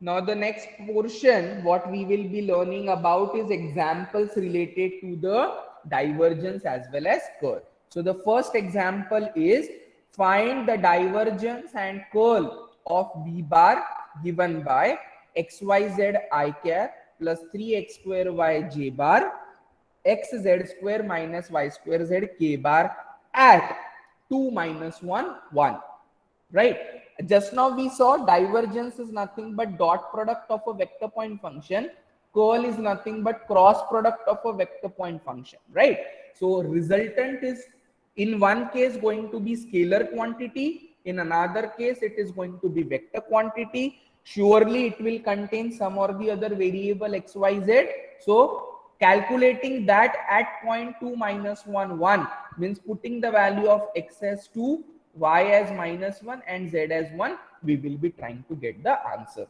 Now the next portion, what we will be learning about is examples related to the divergence as well as curl. So the first example is find the divergence and curl of V bar given by xyz I cap plus 3x square y j bar x z square minus y square z k bar at 2 minus 1 1, right? Just now we saw divergence is nothing but dot product of a vector point function, curl is nothing but cross product of a vector point function, right? So resultant is in one case going to be scalar quantity, in another case it is going to be vector quantity. Surely it will contain some or the other variable xyz. So calculating that at point 2 minus 1 1 means putting the value of x as 2, y as minus 1 and z as 1, we will be trying to get the answer.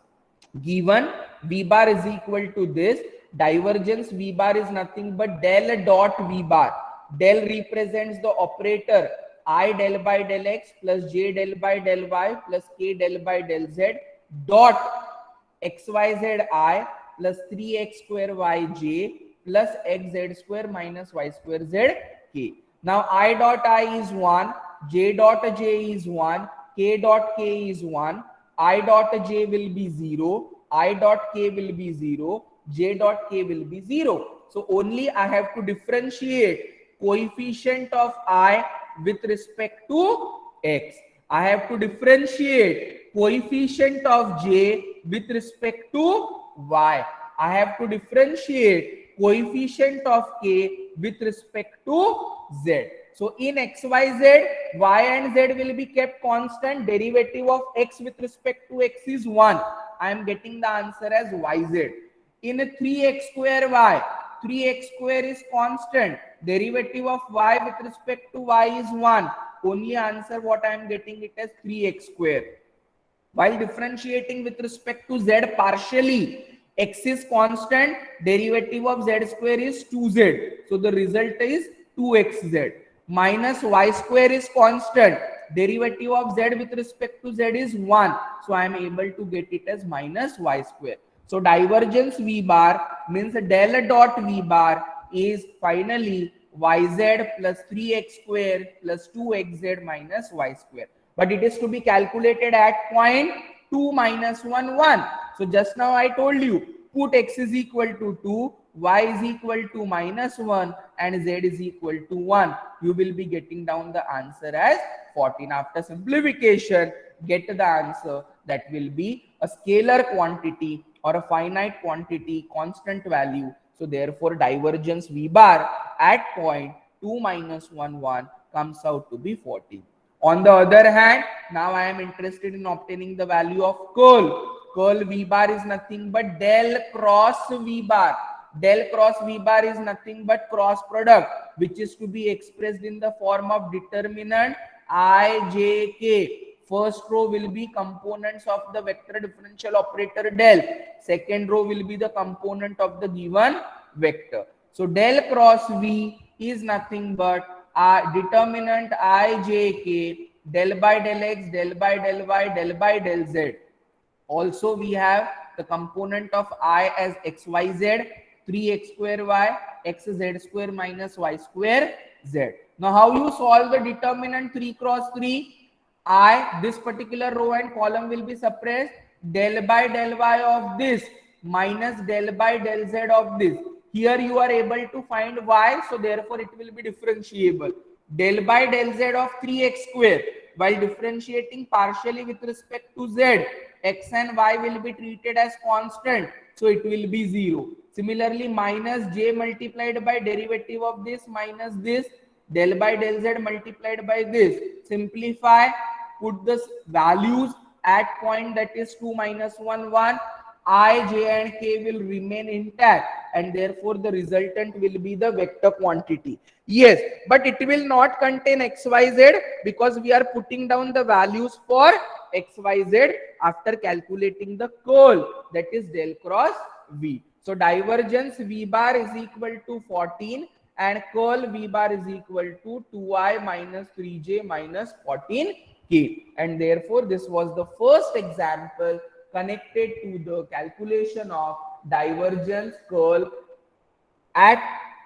Given V bar is equal to this, divergence V bar is nothing but del dot V bar. Del represents the operator I del by del x plus j del by del y plus k del by del z dot xyz I plus 3x square yj plus xz square minus y square z k. Now I dot I is 1, j dot j is 1, k dot k is 1, I dot j will be 0, I dot k will be 0, j dot k will be 0. So only I have to differentiate coefficient of I with respect to x. I have to differentiate coefficient of j with respect to y. I have to differentiate coefficient of k with respect to z. So in xyz, y and z will be kept constant. Derivative of x with respect to x is 1. I am getting the answer as yz. In 3x square y, 3x square is constant. Derivative of y with respect to y is 1. Only answer what I am getting it as 3x square. While differentiating with respect to z partially, x is constant, derivative of z square is 2z. So the result is 2xz. Minus y square is constant, derivative of z with respect to z is 1. So I am able to get it as minus y square. So divergence V bar means del dot V bar is finally yz plus 3x square plus 2xz minus y square. But it is to be calculated at point 2 minus 1 1. So just now I told you, put x is equal to 2, y is equal to minus 1 and z is equal to 1. You will be getting down the answer as 14. After simplification, get the answer that will be a scalar quantity or a finite quantity, constant value. So therefore divergence V bar at point 2 minus 1 1 comes out to be 14. On the other hand, now I am interested in obtaining the value of curl. Curl V bar is nothing but del cross V bar. Del cross V bar is nothing but cross product, which is to be expressed in the form of determinant I, J, K. First row will be components of the vector differential operator del. Second row will be the component of the given vector. So del cross V is nothing but determinant I, J, K, del by del x, del by del y, del by del z. Also we have the component of I as xyz, 3x square y, xz square minus y square z. Now how you solve the determinant 3 cross 3? This particular row and column will be suppressed. Del by del y of this minus del by del z of this. Here you are able to find y, so therefore it will be differentiable. Del by del z of 3x square, while differentiating partially with respect to z, x and y will be treated as constant, so it will be 0. Similarly, minus j multiplied by derivative of this minus this, del by del z multiplied by this. Simplify, put the values at point that is 2 minus 1 1. I, j and k will remain intact and therefore the resultant will be the vector quantity. Yes, but it will not contain xyz because we are putting down the values for xyz after calculating the curl, that is del cross v. So divergence v bar is equal to 14 and curl v bar is equal to 2i minus 3j minus 14 k. And therefore, this was the first example connected to the calculation of divergence curl at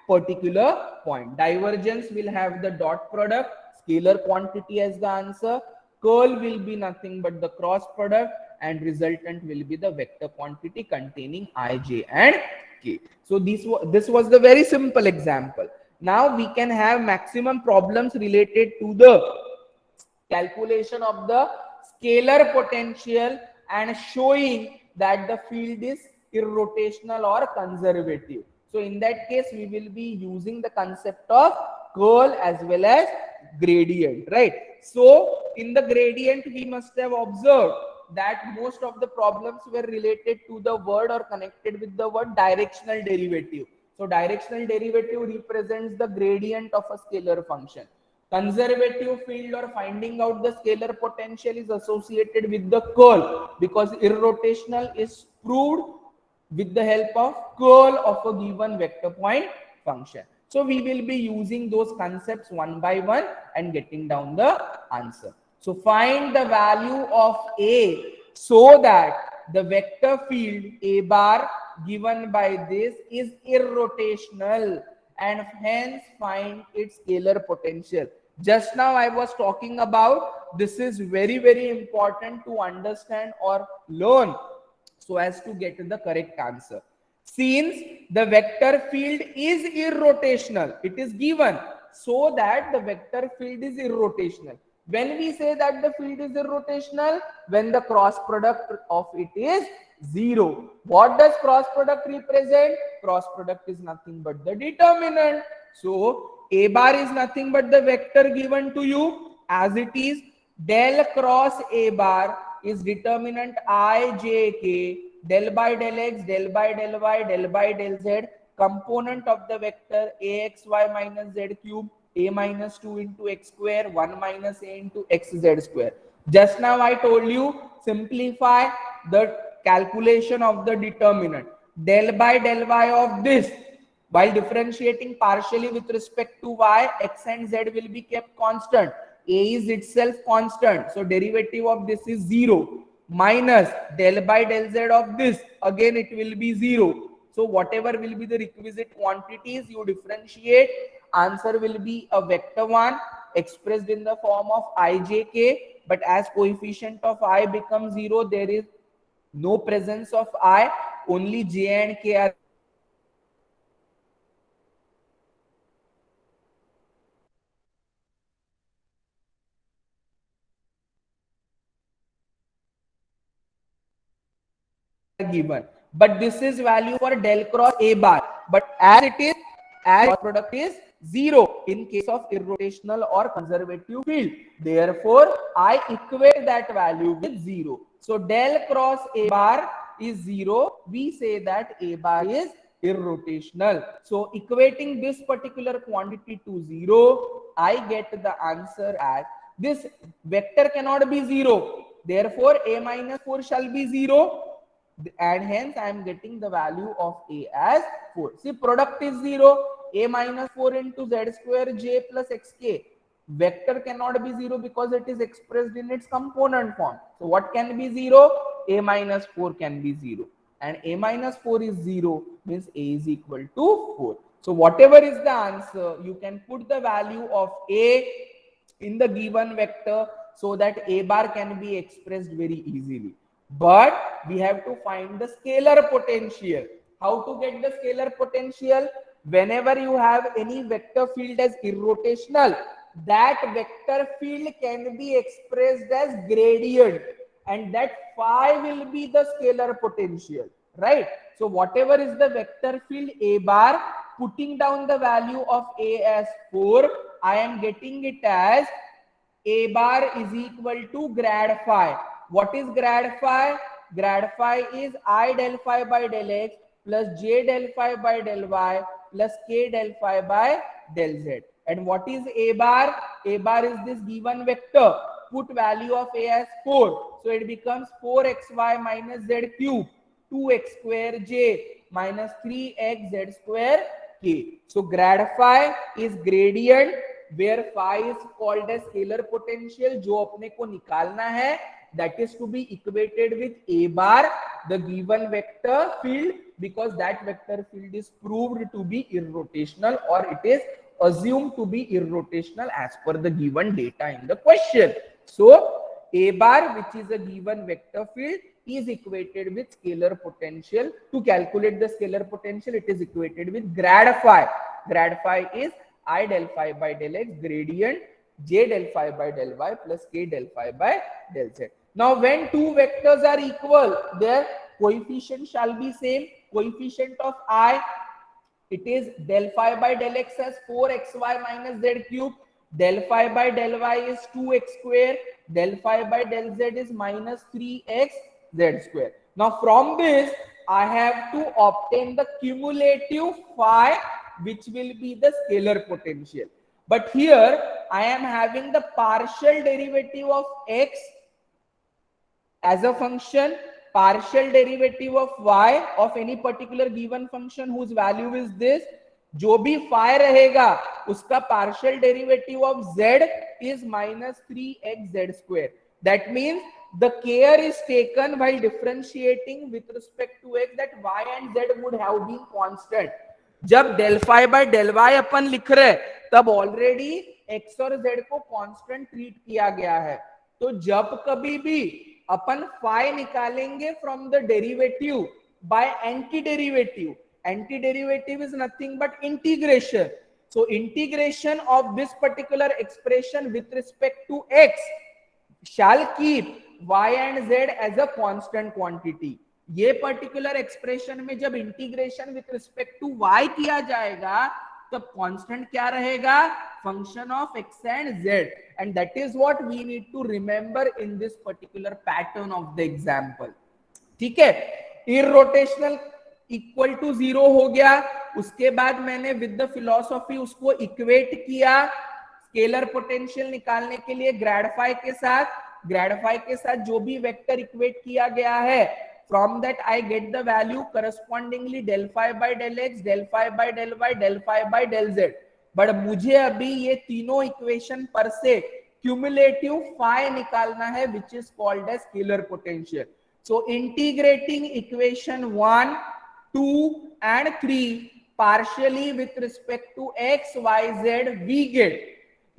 particular point. Divergence will have the dot product, scalar quantity as the answer. Curl will be nothing but the cross product, and resultant will be the vector quantity containing I, j, and k. So this was the very simple example. Now we can have maximum problems related to the calculation of the scalar potential and showing that the field is irrotational or conservative. So in that case, we will be using the concept of curl as well as gradient, right? So in the gradient, we must have observed that most of the problems were related to the word or connected with the word directional derivative. So directional derivative represents the gradient of a scalar function. Conservative field or finding out the scalar potential is associated with the curl, because irrotational is proved with the help of curl of a given vector point function. So we will be using those concepts one by one and getting down the answer. So find the value of A so that the vector field A bar given by this is irrotational, and hence find its scalar potential. Just now I was talking about, this is very, very important to understand or learn so as to get the correct answer. Since the vector field is irrotational, it is given so that the vector field is irrotational. When we say that the field is irrotational, when the cross product of it is 0. What does cross product represent? Cross product is nothing but the determinant. So A bar is nothing but the vector given to you as it is. Del cross A bar is determinant I, j, k, del by del x, del by del y, del by del z, component of the vector ax y minus z cube, a minus 2 into x square, 1 minus a into xz square. Just now I told you, simplify the calculation of the determinant. Del by del y of this, while differentiating partially with respect to y, x and z will be kept constant. A is itself constant, so derivative of this is 0, minus del by del z of this, again it will be 0. So whatever will be the requisite quantities, you differentiate, answer will be a vector 1 expressed in the form of ijk, but as coefficient of I becomes 0, there is no presence of I, only j and k are given. But this is value for del cross A bar. But as it is, as product is 0 in case of irrotational or conservative field. Therefore, I equate that value with 0. So del cross A bar is 0. We say that A bar is irrotational. So equating this particular quantity to 0, I get the answer as this vector cannot be 0. Therefore, A minus 4 shall be 0. And hence I am getting the value of A as 4. See, product is 0. A minus 4 into z square j plus xk. Vector cannot be 0 because it is expressed in its component form. So what can be 0? A minus 4 can be 0. And A minus 4 is 0, means A is equal to 4. So whatever is the answer, you can put the value of A in the given vector so that A bar can be expressed very easily. But we have to find the scalar potential. How to get the scalar potential? Whenever you have any vector field as irrotational, that vector field can be expressed as gradient, and that phi will be the scalar potential, right? So whatever is the vector field A bar, putting down the value of A as 4, I am getting it as A bar is equal to grad phi. What is grad phi? Grad phi is I del phi by del x plus j del phi by del y plus k del phi by del z. And what is A bar? A bar is this given vector. Put value of A as 4. So it becomes 4xy minus z cube, 2x square j minus 3x z square k. So grad phi is gradient where phi is called as scalar potential, जो अपने को निकालना है, that is to be equated with a bar, the given vector field, because that vector field is proved to be irrotational, or it is assumed to be irrotational as per the given data in the question. So a bar, which is a given vector field, is equated with scalar potential. To calculate the scalar potential, it is equated with grad phi. Grad phi is I del phi by del x gradient j del phi by del y plus k del phi by del z. Now when two vectors are equal, their coefficient shall be same. Coefficient of I, it is del phi by del x as 4xy minus z cube, del phi by del y is 2x square, del phi by del z is minus 3x z square. Now from this I have to obtain the cumulative phi, which will be the scalar potential. But here I am having the partial derivative of x as a function, partial derivative of y of any particular given function whose value is this. जो भी phi रहेगा उसका partial derivative of z is minus 3xz square. That means the care is taken while differentiating with respect to x that y and z would have been constant. जब del phi by del y अपन लिख रहे तब already x और z को constant treat किया गया है. तो जब कभी भी अपन phi निकालेंगे from the derivative bye anti derivative, anti derivative is nothing but integration. So integration of this particular expression with respect to x shall keep y and z as a constant quantity. ये particular expression में जब integration with respect to y किया जाएगा तब constant क्या रहेगा? Function of x and z, and that is what we need to remember in this particular pattern of the example. ठीक है, इररोटेशनल इक्वल टू 0 हो गया. उसके बाद मैंने विद द फिलॉसफी उसको इक्वेट किया स्केलर पोटेंशियल निकालने के लिए ग्रेड फाई के साथ. ग्रेड फाई के साथ जो भी वेक्टर इक्वेट किया गया है, from that I get the value correspondingly del phi by del x, del phi by del y, del phi by del z. But मुझे अभी ये तीनों इक्वेशन पर से cumulative phi निकालना है, which is called as scalar potential. So integrating equation 1, 2 and 3 partially with respect to x, y, z we get.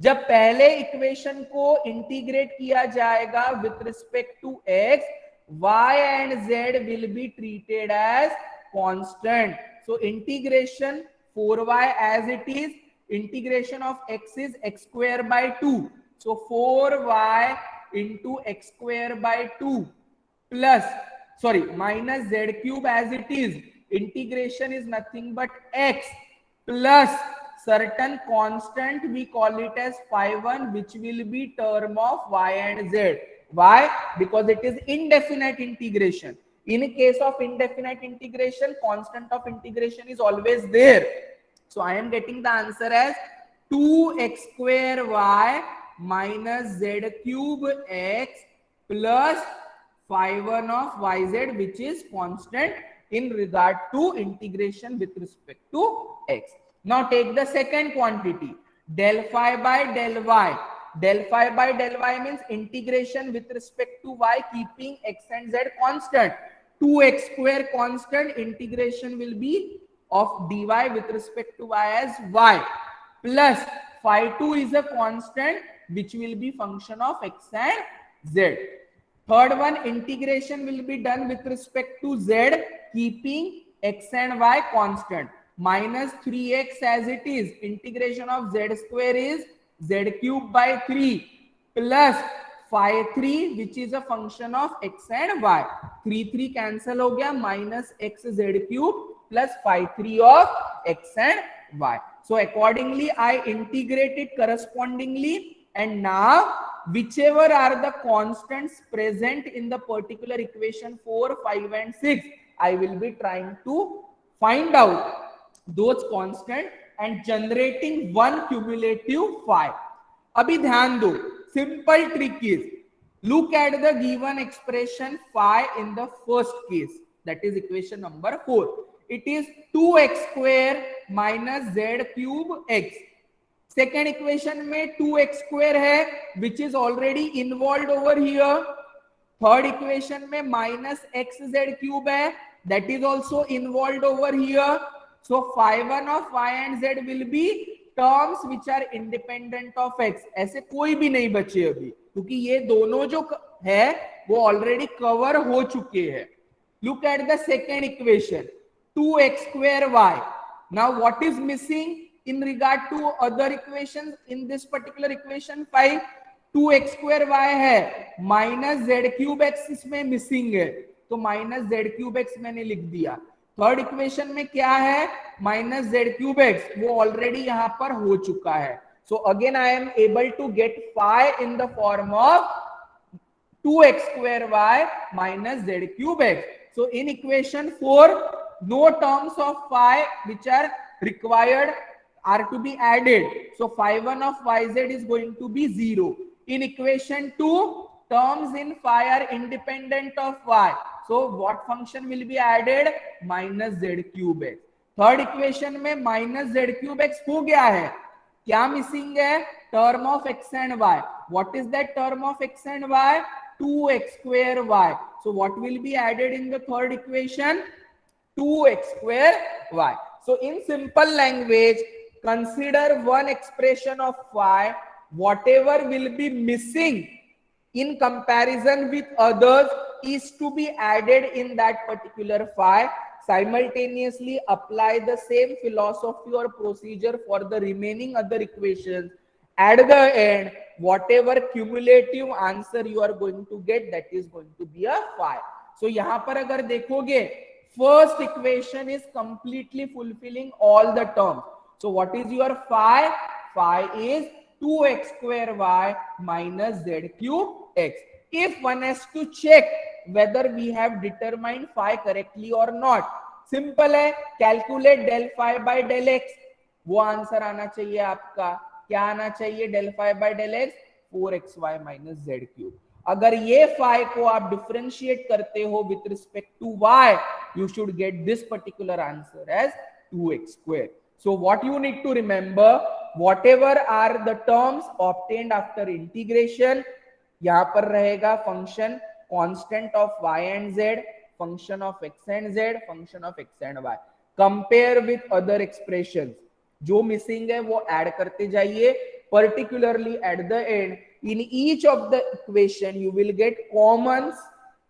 जब पहले इक्वेशन को इंटीग्रेट किया जाएगा with respect to x, y and z will be treated as constant. So integration 4y as it is, integration of x is x square by 2. So 4y into x square by 2 plus, sorry, minus z cube as it is. Integration is nothing but x plus certain constant, we call it as phi 1, which will be term of y and z. Why? Because it is indefinite integration. In case of indefinite integration, constant of integration is always there. So I am getting the answer as 2x square y minus z cube x plus phi 1 of yz, which is constant in regard to integration with respect to x. Now take the second quantity, del phi by del y. Del phi by del y means integration with respect to y keeping x and z constant. 2x square constant, integration will be of dy with respect to y as y plus phi 2 is a constant which will be function of x and z. Third one, integration will be done with respect to z keeping x and y constant. Minus 3x as it is, integration of z square is z cube by 3 plus phi 3 which is a function of x and y. 3 cancel हो गया, minus x z cube plus phi 3 of x and y. So accordingly I integrate it correspondingly, and now whichever are the constants present in the particular equation 4, 5 and 6, I will be trying to find out those constant and generating one cumulative phi. अभी ध्यान दो, simple trick is look at the given expression phi in the first case, that is equation number 4. It is 2x square minus z cube x. Second equation में 2x square है which is already involve over here. Third equation में minus x z cube है that is also involve over here. So five one of y and z will be terms which are independent of x. ऐसे कोई भी नहीं बचे अभी क्योंकि ये दोनों जो है वो ऑलरेडी कवर हो चुके हैं. Look at the second equation 2x square y. Now what is missing in regard to other equations? In this particular equation 5 2x square y है माइनस जेड क्यूब एक्स इसमें मिसिंग है तो minus z cube x मैंने लिख दिया. Third equation में क्या है माइनस जेड क्यूब एक्स वो ऑलरेडी यहां पर हो चुका है. So again I am able to get phi in the form of 2x square y minus z cube x. So in equation 4 no terms of phi which are required are to be added. So phi 1 of yz is going to be 0. In equation 2 terms in phi are independent of y. So what function will be added? Minus z cube x. Third equation में minus z cube x हो गया है. क्या missing है? Term of x and y. What is that term of x and y? 2x square y. So what will be added in the third equation? 2x square y. So in simple language, consider one expression of phi. Whatever will be missing in comparison with others is to be added in that particular phi. Simultaneously apply the same philosophy or procedure for the remaining other equations. At the end, whatever cumulative answer you are going to get, that is going to be a phi. So यहाँ पर अगर देखोगे, first equation is completely fulfilling all the terms. So what is your phi? Phi is 2x square y minus z cube x. If one has to check whether we have determined phi correctly or not, simple है, calculate del phi by del x. वो answer आना चाहिए आपका. क्या आना चाहिए? del phi by del x 4xy minus z cube. अगर ये phi को आप डिफरेंशिएट करते हो with respect to y, you should get this particular answer as 2x square. So what you need to remember, whatever are the terms obtained after integration, यहाँ पर रहेगा function constant of y and z, function of x and z, function of x and y. Compare with other expressions. जो missing है वो add करते जाइए. Particularly at the and in each of the equation you will get common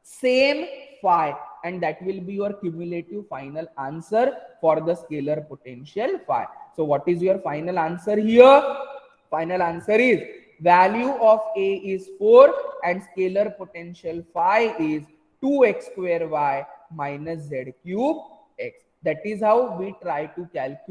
same phi and that will be your cumulative final answer for the scalar potential phi. So what is your final answer here? Final answer is value of A is 4 and scalar potential phi is 2x square y minus z cube x. That is how we try to calculate